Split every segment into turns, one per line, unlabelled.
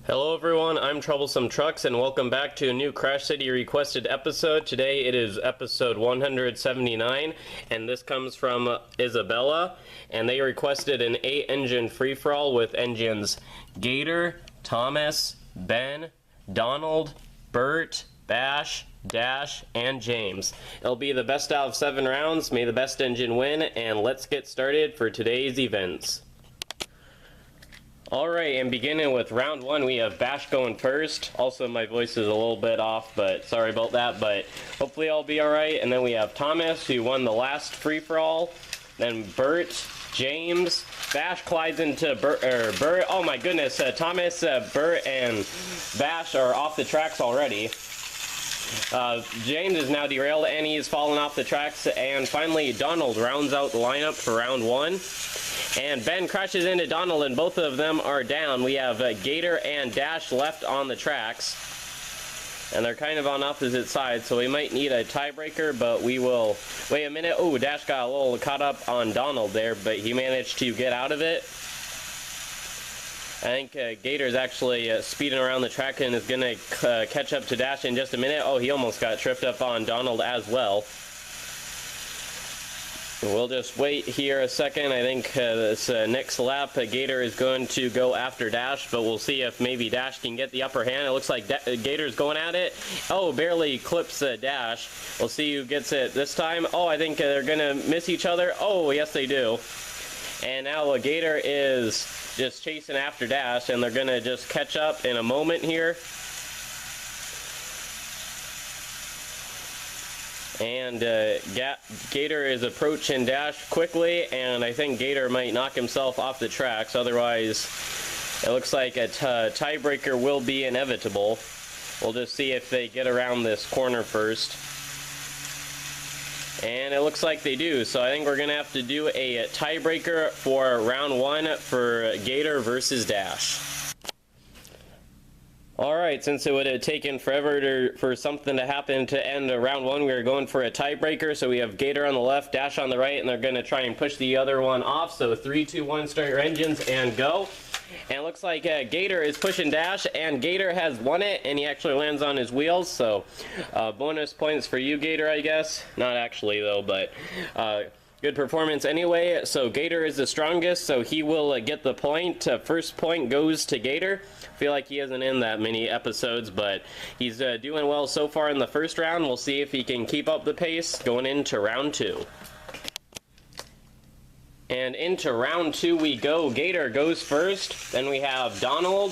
Hello everyone, I'm Troublesome Trucks and welcome back to a new Crash City requested episode. Today it is episode 179 and this comes from Isabella, and they requested an 8-engine free-for-all with engines Gator, Thomas, Ben, Donald, Bert, Bash, Dash, and James. It'll be the best out of 7 rounds. May the best engine win, and let's get started for today's events. Alright, and beginning with round 1, we have Bash going first. Also, my voice is a little bit off, but sorry about that, but hopefully I'll be alright. And then we have Thomas, who won the last free-for-all. Then Bert, James, Bash collides into Bert. Oh my goodness, Thomas, Bert, and Bash are off the tracks already. James is now derailed and he's fallen off the tracks. And finally, Donald rounds out the lineup for round 1. And Ben crashes into Donald and both of them are down. We have Gator and Dash left on the tracks. And they're kind of on opposite sides, so we might need a tiebreaker, but we will... Wait a minute. Oh, Dash got a little caught up on Donald there, but he managed to get out of it. I think Gator's actually speeding around the track and is going to catch up to Dash in just a minute. Oh, he almost got tripped up on Donald as well. We'll just wait here a second. I think this next lap, Gator is going to go after Dash, but we'll see if maybe Dash can get the upper hand. It looks like Gator's going at it. Oh, barely clips Dash. We'll see who gets it this time. Oh, I think they're going to miss each other. Oh, yes, they do. And now Gator is just chasing after Dash, and they're going to just catch up in a moment here. And Gator is approaching Dash quickly, and I think Gator might knock himself off the tracks. Otherwise, it looks like a tiebreaker will be inevitable. We'll just see if they get around this corner first. And it looks like they do, so I think we're going to have to do a tiebreaker for round 1 for Gator versus Dash. Alright, since it would have taken forever for something to happen to end round 1, we are going for a tiebreaker. So we have Gator on the left, Dash on the right, and they're going to try and push the other one off. So 3, 2, 1, start your engines and go. And it looks like Gator is pushing Dash, and Gator has won it, and he actually lands on his wheels. So bonus points for you, Gator, I guess. Not actually, though, but... good performance anyway. So Gator is the strongest, so he will get the point. First point goes to Gator. I feel like he isn't in that many episodes, but he's doing well so far in the first round. We'll see if he can keep up the pace going into round 2. And into round 2 we go. Gator goes first. Then we have Donald,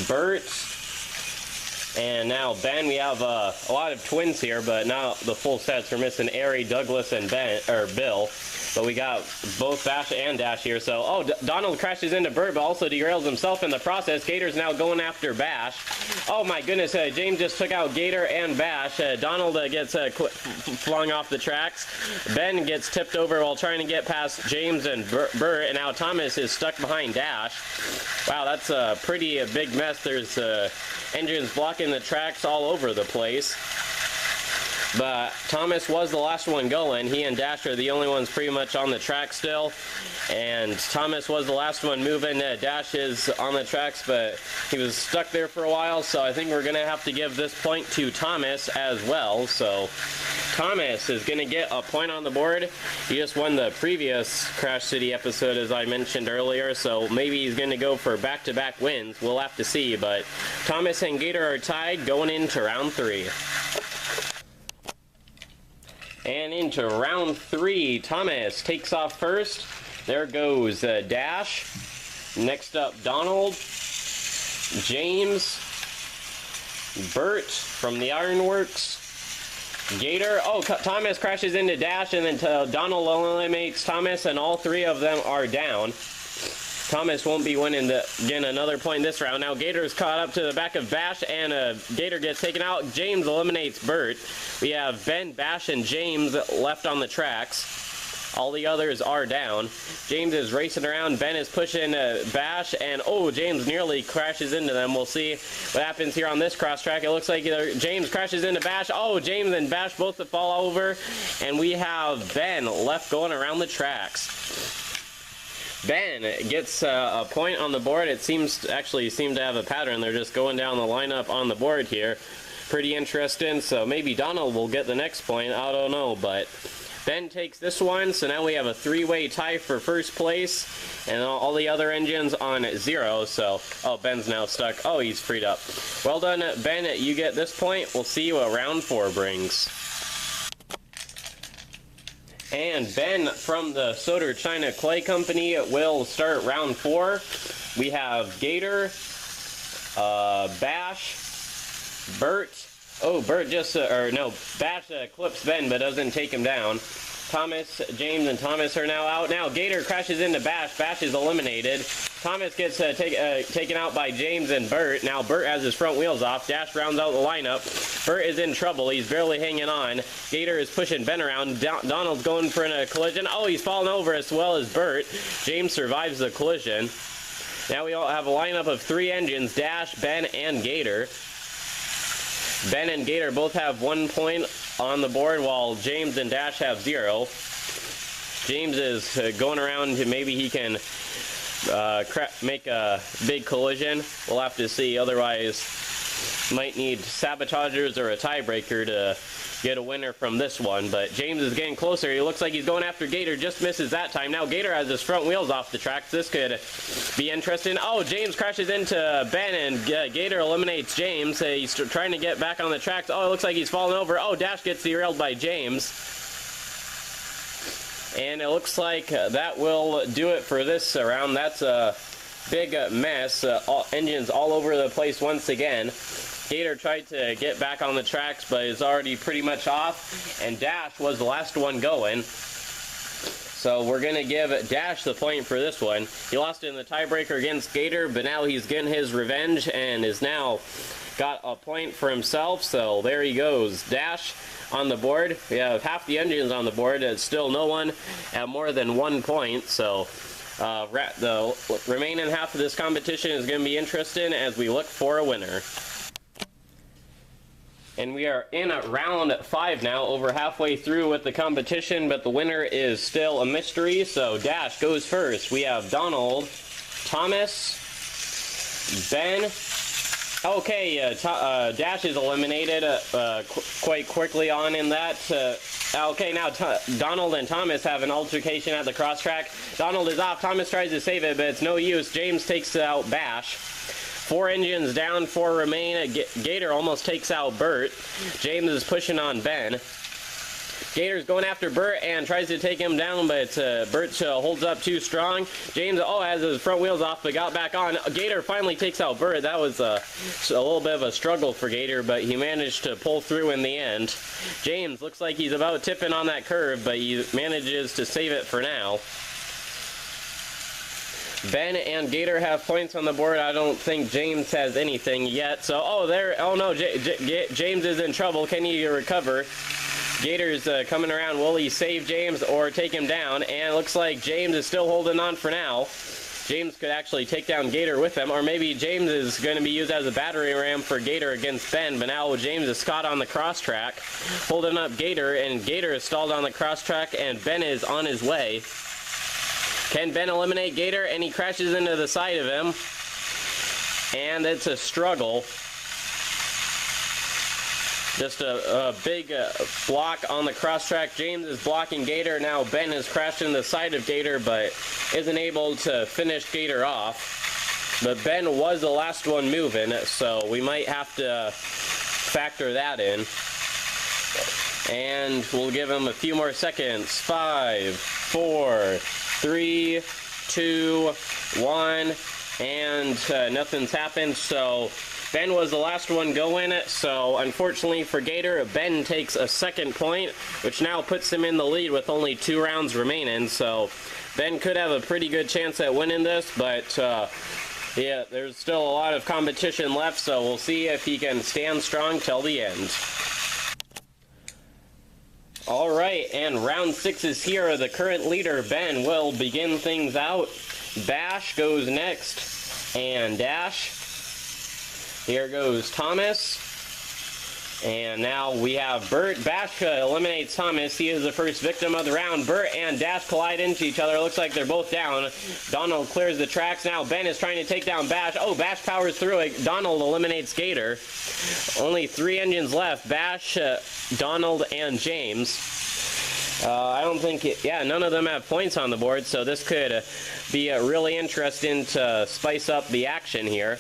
Bert, and now Ben. We have a lot of twins here, but not the full sets. We're missing Ari, Douglas, and Bill. But we got both Bash and Dash here. So, oh, Donald crashes into Bert, but also derails himself in the process. Gator's now going after Bash. Oh my goodness, James just took out Gator and Bash. Donald gets flung off the tracks. Ben gets tipped over while trying to get past James and Bert, and now Thomas is stuck behind Dash. Wow, that's a pretty big mess. There's engines blocking the tracks all over the place. But Thomas was the last one going. He and Dash are the only ones pretty much on the track still. And Thomas was the last one moving. Dash is on the tracks, but he was stuck there for a while. So I think we're going to have to give this point to Thomas as well. So Thomas is going to get a point on the board. He just won the previous Crash City episode, as I mentioned earlier. So maybe he's going to go for back-to-back wins. We'll have to see. But Thomas and Gator are tied going into round 3. And into round 3, Thomas takes off first. There goes Dash. Next up, Donald, James, Bert from the Ironworks, Gator. Oh, Thomas crashes into Dash, and then Donald eliminates Thomas, and all 3 of them are down. Thomas won't be winning getting another point this round. Now Gator's caught up to the back of Bash, and Gator gets taken out. James eliminates Bert. We have Ben, Bash, and James left on the tracks. All the others are down. James is racing around. Ben is pushing Bash, and oh, James nearly crashes into them. We'll see what happens here on this cross track. It looks like James crashes into Bash. Oh, James and Bash both fall over, and we have Ben left going around the tracks. Ben gets a point on the board. It seems to have a pattern. They're just going down the lineup on the board here. Pretty interesting. So maybe Donald will get the next point. I don't know, but Ben takes this one. So now we have a three-way tie for first place, and all the other engines on 0. So, oh, Ben's now stuck. Oh, he's freed up. Well done, Ben. You get this point. We'll see what round 4 brings. And Ben from the Soder China Clay Company will start round 4. We have Gator, Bash, Bert. Oh, Bert Bash clips Ben but doesn't take him down. Thomas, James, and Thomas are now out. Now Gator crashes into Bash. Bash is eliminated. Thomas gets taken out by James and Bert. Now Bert has his front wheels off. Dash rounds out the lineup. Bert is in trouble. He's barely hanging on. Gator is pushing Ben around. Donald's going for a collision. Oh, he's falling over as well as Bert. James survives the collision. Now we all have a lineup of 3 engines, Dash, Ben, and Gator. Ben and Gator both have 1 point on the board, while James and Dash have 0. James is going around to maybe he can make a big collision. We'll have to see. Otherwise, might need sabotagers or a tiebreaker to get a winner from this one. But James is getting closer. He looks like he's going after Gator. Just misses that time. Now Gator has his front wheels off the tracks. This could be interesting. Oh, James crashes into Ben, and Gator eliminates James. He's trying to get back on the tracks. Oh, it looks like he's falling over. Oh, Dash gets derailed by James. And it looks like that will do it for this round. That's a big mess. Engines all over the place once again. Gator tried to get back on the tracks, but is already pretty much off. And Dash was the last one going. So we're going to give Dash the point for this one. He lost in the tiebreaker against Gator, but now he's getting his revenge and is now got a point for himself. So there he goes. Dash on the board. We have half the engines on the board. It's still no one at more than 1 point. So the remaining half of this competition is going to be interesting as we look for a winner. And we are in round 5 now, over halfway through with the competition, but the winner is still a mystery. So Dash goes first. We have Donald, Thomas, Ben. Okay, Dash is eliminated quite quickly on in that. Okay, now Donald and Thomas have an altercation at the cross track. Donald is off. Thomas tries to save it, but it's no use. James takes out Bash. 4 engines down, 4 remain. Gator almost takes out Bert. James is pushing on Ben. Gator's going after Bert and tries to take him down, but Bert holds up too strong. James, has his front wheels off, but got back on. Gator finally takes out Bert. That was a little bit of a struggle for Gator, but he managed to pull through in the end. James looks like he's about tipping on that curve, but he manages to save it for now. Ben and Gator have points on the board. I don't think James has anything yet. So, oh no, James is in trouble. Can he recover? Gator's coming around. Will he save James or take him down? And it looks like James is still holding on for now. James could actually take down Gator with him, or maybe James is going to be used as a battering ram for Gator against Ben, but now James is caught on the cross track, holding up Gator, and Gator is stalled on the cross track, and Ben is on his way. Can Ben eliminate Gator? And he crashes into the side of him. And it's a struggle. Just a big block on the cross track. James is blocking Gator. Now Ben has crashed into the side of Gator, but isn't able to finish Gator off. But Ben was the last one moving, so we might have to factor that in. And we'll give him a few more seconds. 5, 4, 3, 2, 1, and nothing's happened. So Ben was the last one going. So unfortunately for Gator, Ben takes a second point, which now puts him in the lead with only 2 rounds remaining. So Ben could have a pretty good chance at winning this, but yeah, there's still a lot of competition left, so we'll see if he can stand strong till the end. Alright, and round 6 is here. The current leader, Ben, will begin things out. Bash goes next, and Dash. Here goes Thomas, And now we have Bert. Bash eliminates Thomas. He is the first victim of the round. Bert and Dash collide into each other. Looks like they're both down. Donald clears the tracks. Now Ben is trying to take down Bash. Oh, Bash powers through it. Donald eliminates Gator. Only 3 engines left. Bash, Donald, and James. I don't think none of them have points on the board, so this could be really interesting to spice up the action here.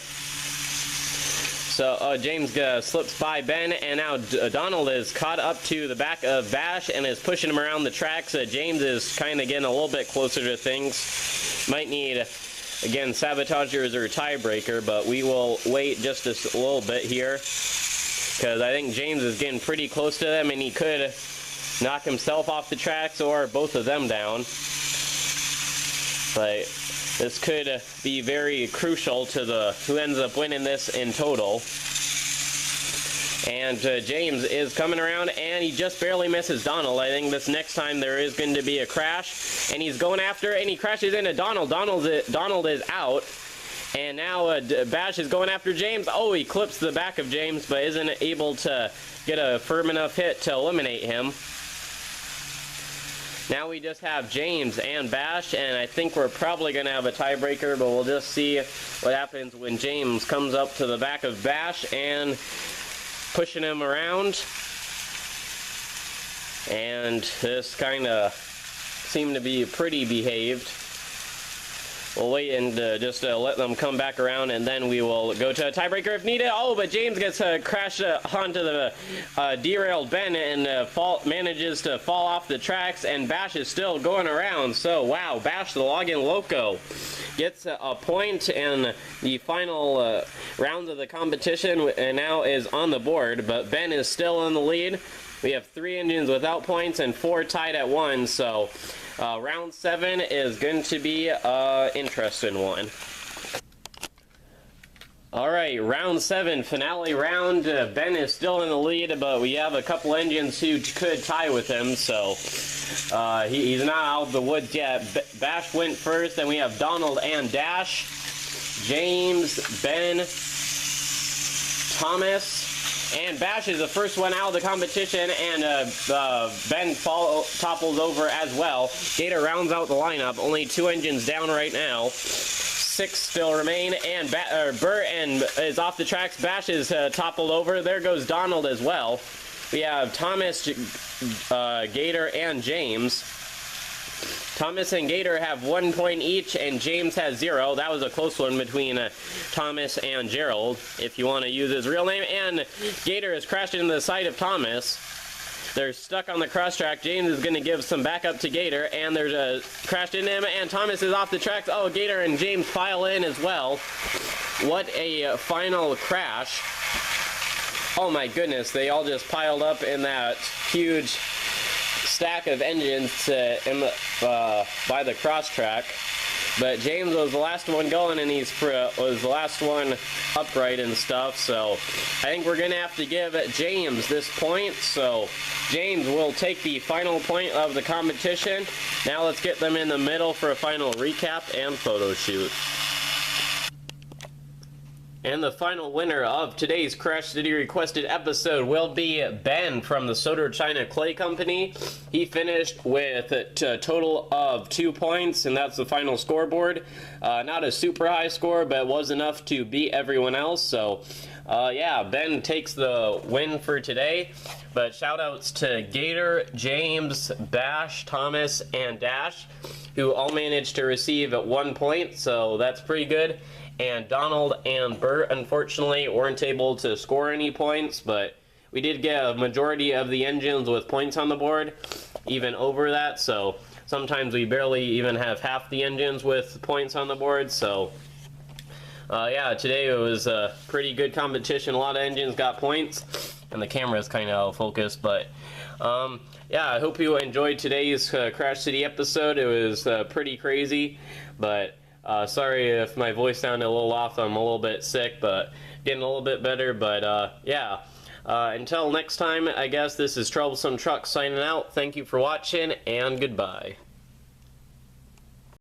So James slips by Ben, and now Donald is caught up to the back of Bash and is pushing him around the tracks. James is kind of getting a little bit closer to things. Might need, again, sabotagers or tiebreaker, but we will wait just a little bit here, because I think James is getting pretty close to them, and he could knock himself off the tracks or both of them down. But this could be very crucial to who ends up winning this in total. And James is coming around, and he just barely misses Donald. I think this next time there is going to be a crash, and he's going after, and he crashes into Donald. Donald is out, and now Bash is going after James. Oh, he clips the back of James, but isn't able to get a firm enough hit to eliminate him. Now we just have James and Bash, and I think we're probably going to have a tiebreaker, but we'll just see what happens when James comes up to the back of Bash and pushing him around. And this kind of seemed to be pretty behaved. We'll wait and just let them come back around, and then we will go to a tiebreaker if needed. Oh, but James gets crashed onto the derailed Ben and manages to fall off the tracks, and Bash is still going around. So, wow, Bash the Login Loco gets a point in the final round of the competition and now is on the board, but Ben is still in the lead. We have 3 engines without points and 4 tied at 1, so round 7 is going to be an interesting one. Alright, round 7, finale round. Ben is still in the lead, but we have a couple engines who could tie with him, so he's not out of the woods yet. Bash went first, then we have Donald and Dash, James, Ben, Thomas, and Bash is the first one out of the competition, and Ben topples over as well. Gator rounds out the lineup. Only 2 engines down right now. 6 still remain, and Bert is off the tracks. Bash is toppled over. There goes Donald as well. We have Thomas, Gator, and James. Thomas and Gator have 1 point each, and James has 0. That was a close one between Thomas and Gerald, if you want to use his real name. And Gator has crashed into the side of Thomas. They're stuck on the cross-track. James is going to give some backup to Gator, and there's a crash into him, and Thomas is off the tracks. Oh, Gator and James pile in as well. What a final crash. Oh my goodness, they all just piled up in that huge stack of engines by the cross-track. But James was the last one going, and was the last one upright and stuff, so I think we're going to have to give James this point. So James will take the final point of the competition. Now let's get them in the middle for a final recap and photo shoot. And the final winner of today's Crash City requested episode will be Ben from the Soda China Clay Company. He finished with a total of 2 points, and that's the final scoreboard. Not a super high score, but it was enough to beat everyone else. So, yeah, Ben takes the win for today. But shout outs to Gator, James, Bash, Thomas, and Dash, who all managed to receive 1 point, so that's pretty good. And Donald and Bert, unfortunately, weren't able to score any points, but we did get a majority of the engines with points on the board, even over that, so sometimes we barely even have half the engines with points on the board, so yeah, today it was a pretty good competition. A lot of engines got points, and the camera is kind of out of focus, but yeah, I hope you enjoyed today's Crash City episode. It was pretty crazy, but sorry if my voice sounded a little off. I'm a little bit sick, but getting a little bit better. But yeah, until next time, I guess this is Troublesome Truck signing out. Thank you for watching, and goodbye.